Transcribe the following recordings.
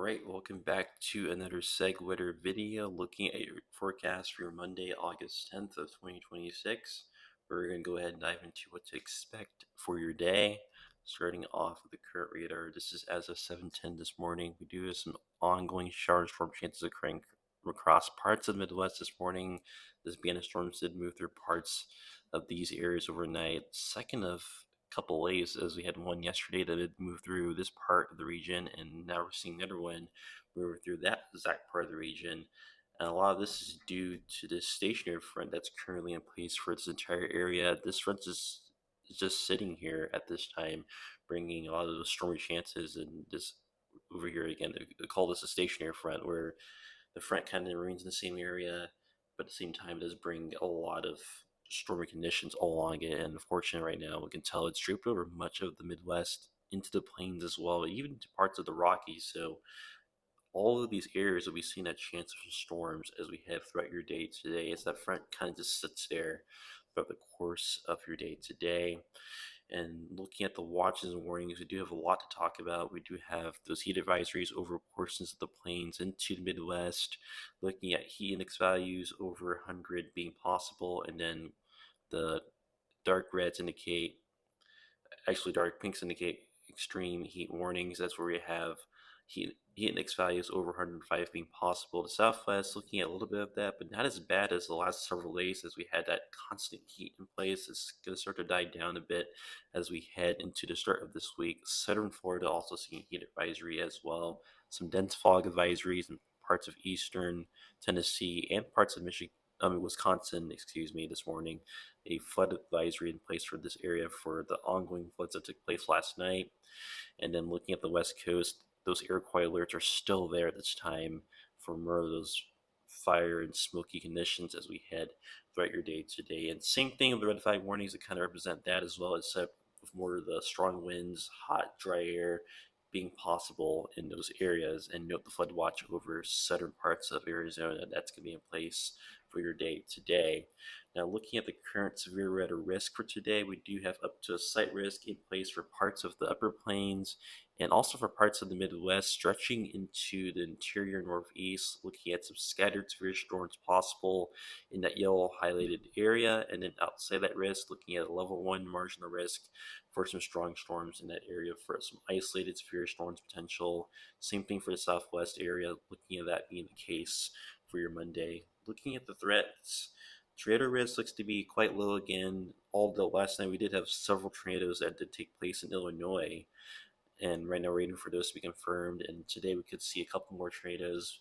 Alright, welcome back to another SegWeather video looking at your forecast for your Monday, August 10th of 2026. We're going to go ahead and dive into what to expect for your day. Starting off with the current radar, this is as of 7:10 this morning. We do have some ongoing shower storm chances occurring across parts of the Midwest this morning. This band of storms did move through parts of these areas overnight. Second of couple waves, as we had one yesterday that had moved through this part of the region, and now we're seeing another one move through that exact part of the region. And a lot of this is due to this stationary front that's currently in place for this entire area. This front is just sitting here at this time, bringing a lot of those stormy chances. And this over here again, they call this a stationary front, where the front kind of remains in the same area, but at the same time does bring a lot of stormy conditions along it. And unfortunately, right now we can tell it's draped over much of the Midwest into the plains as well, even to parts of the Rockies. So all of these areas will be seeing that chance of storms as we head throughout your day today, as that front kind of just sits there throughout the course of your day today. And looking at the watches and warnings, we do have a lot to talk about. We do have those heat advisories over portions of the plains into the Midwest, looking at heat index values over 100 being possible, and then the dark reds indicate, actually dark pinks indicate extreme heat warnings. That's where we have heat index values over 105 being possible. The Southwest looking at a little bit of that, but not as bad as the last several days, as we had that constant heat in place. It's going to start to die down a bit as we head into the start of this week. Southern Florida also seeing heat advisory as well. Some dense fog advisories in parts of eastern Tennessee and parts of Wisconsin, this morning. A flood advisory in place for this area for the ongoing floods that took place last night. And then looking at the West Coast, those air quality alerts are still there at this time for more of those fire and smoky conditions as we head throughout your day today. And same thing with the red flag warnings that kind of represent that as well, except with more of the strong winds, hot, dry air being possible in those areas. And note the flood watch over southern parts of Arizona. That's going to be in place for your day today. Now, looking at the current severe weather risk for today, we do have up to a slight risk in place for parts of the upper plains and also for parts of the Midwest, stretching into the interior northeast, looking at some scattered severe storms possible in that yellow highlighted area. And then outside that risk, looking at a level 1 marginal risk for some strong storms in that area, for some isolated severe storms potential. Same thing for the Southwest area, looking at that being the case for your Monday. Looking at the threats, tornado risk looks to be quite low again, although last night we did have several tornadoes that did take place in Illinois, and right now we're waiting for those to be confirmed. And today we could see a couple more tornadoes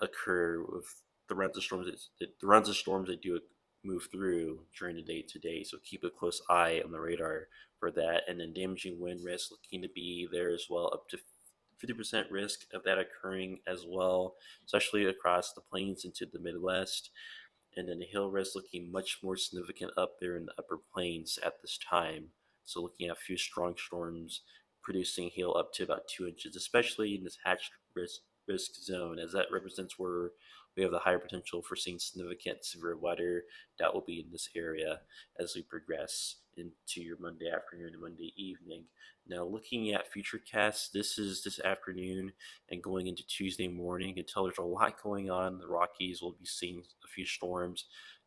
occur with the runs of storms that do move through during the day today. So keep a close eye on the radar for that. And then damaging wind risk looking to be there as well, up to 50% risk of that occurring as well, especially across the plains into the Midwest. And then the hail risk looking much more significant up there in the upper plains at this time. So looking at a few strong storms producing hail up to about 2 inches, especially in this hatched risk zone, as that represents where we have the higher potential for seeing significant severe weather. That will be in this area as we progress into your Monday afternoon and Monday evening. Now, looking at futurecasts, this is this afternoon and going into Tuesday morning. You can tell there's a lot going on. The Rockies will be seeing a few storms.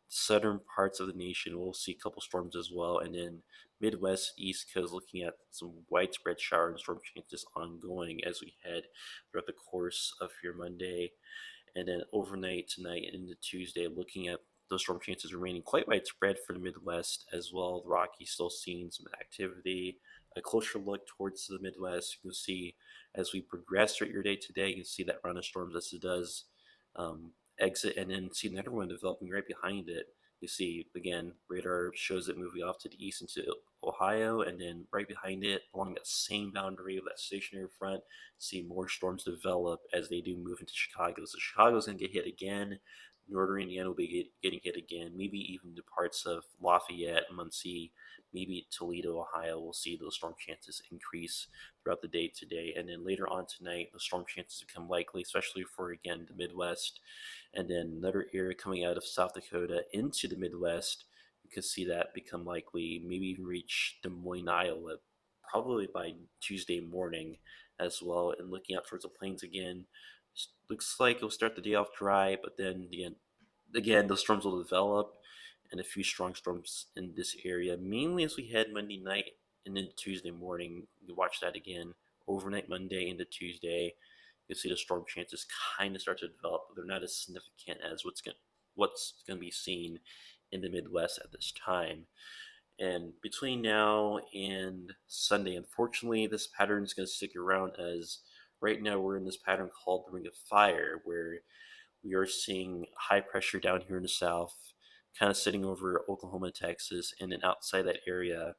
Southern parts of the nation will see a couple storms as well, and then Midwest, East Coast looking at some widespread shower and storm chances ongoing as we head throughout the course of your Monday. And then overnight tonight into Tuesday, looking at those storm chances remaining quite widespread for the Midwest as well. The Rockies still seeing some activity. A closer look towards the Midwest, you can see as we progress throughout your day today, you can see that run of storms as it does exit, and then see another one developing right behind it. You see, again, radar shows it moving off to the east into Ohio, and then right behind it, along that same boundary of that stationary front, see more storms develop as they do move into Chicago. So Chicago's going to get hit again. Northern Indiana will be getting hit again. Maybe even the parts of Lafayette, Muncie, maybe Toledo, Ohio, will see those storm chances increase throughout the day today. And then later on tonight, the storm chances become likely, especially for, again, the Midwest. And then another area coming out of South Dakota into the Midwest, you could see that become likely, maybe even reach Des Moines, Iowa, probably by Tuesday morning, as well. And looking out towards the plains again, looks like it'll start the day off dry, but then again, those storms will develop, and a few strong storms in this area, mainly as we head Monday night and into Tuesday morning. You watch that again overnight Monday into Tuesday. You'll see the storm chances kind of start to develop, but they're not as significant as what's going to be seen in the Midwest at this time. And between now and Sunday, unfortunately, this pattern is going to stick around, as right now we're in this pattern called the Ring of Fire, where we are seeing high pressure down here in the south, kind of sitting over Oklahoma, Texas, and then outside that area,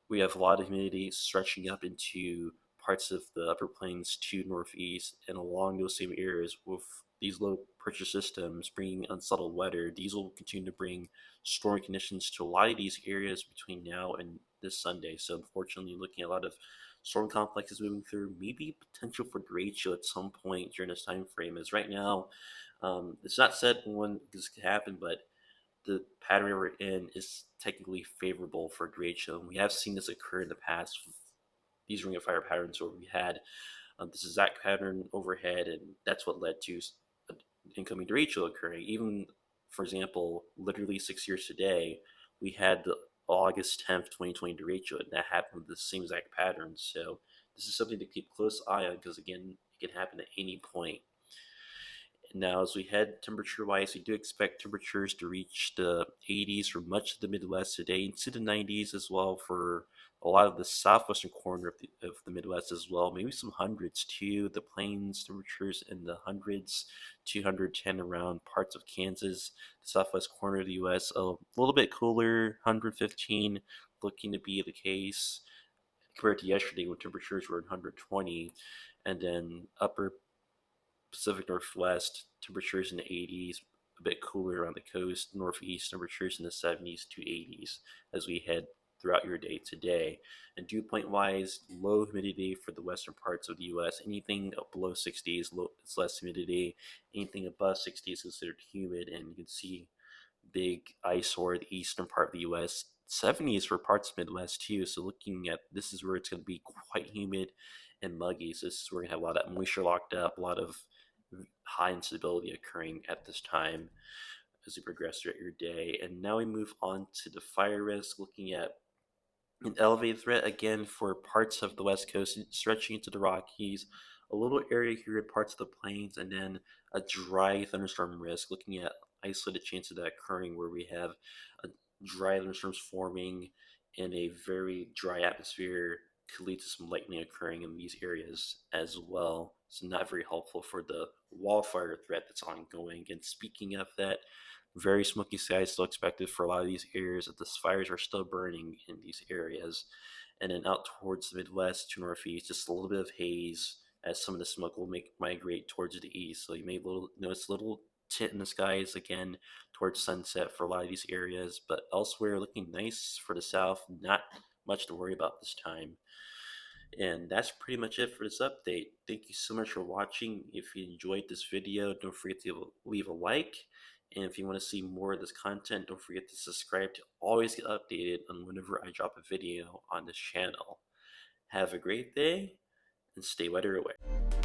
we have a lot of humidity stretching up into parts of the upper plains to northeast, and along those same areas with these low pressure systems bringing unsettled weather. These will continue to bring stormy conditions to a lot of these areas between now and this Sunday. So unfortunately, looking at a lot of storm complexes moving through, maybe potential for derecho at some point during this time frame. As right now, it's not said when this could happen, but the pattern we're in is technically favorable for derecho. And we have seen this occur in the past with these ring of fire patterns where we had this exact pattern overhead, and that's what led to incoming derecho occurring. Even, for example, literally 6 years today, we had the August 10th, 2020 derecho, and that happened with the same exact pattern. So this is something to keep close eye on, because again, it can happen at any point. Now, as we head temperature-wise, we do expect temperatures to reach the 80s for much of the Midwest today, into the 90s as well for a lot of the southwestern corner of the Midwest as well. Maybe some hundreds too. The plains temperatures in the hundreds, 210 around parts of Kansas, the southwest corner of the U.S. A little bit cooler, 115 looking to be the case compared to yesterday when temperatures were 120, and then upper Pacific Northwest, temperatures in the 80s, a bit cooler around the coast. Northeast, temperatures in the 70s to 80s as we head throughout your day today. And dew point wise, low humidity for the western parts of the U.S. Anything below 60 is less humidity. Anything above 60 is considered humid, and you can see big eyesore the eastern part of the U.S. 70s for parts of Midwest too. So looking at this is where it's going to be quite humid and muggy. So this is where we're going to have a lot of moisture locked up, a lot of high instability occurring at this time as we progress throughout your day. And now we move on to the fire risk, looking at an elevated threat again for parts of the West Coast, stretching into the Rockies, a little area here in parts of the plains, and then a dry thunderstorm risk, looking at isolated chances of that occurring where we have a dry thunderstorms forming in a very dry atmosphere could lead to some lightning occurring in these areas as well. So not very helpful for the wildfire threat that's ongoing. And speaking of that, very smoky skies still expected for a lot of these areas, that the fires are still burning in these areas. And then out towards the Midwest to Northeast, just a little bit of haze as some of the smoke will migrate towards the east. So you may notice a little tint in the skies again towards sunset for a lot of these areas, but elsewhere looking nice for the south. Not much to worry about this time. And that's pretty much it for this update. Thank you so much for watching. If you enjoyed this video, don't forget to leave a like. And if you want to see more of this content, don't forget to subscribe to always get updated on whenever I drop a video on this channel. Have a great day and stay weather aware.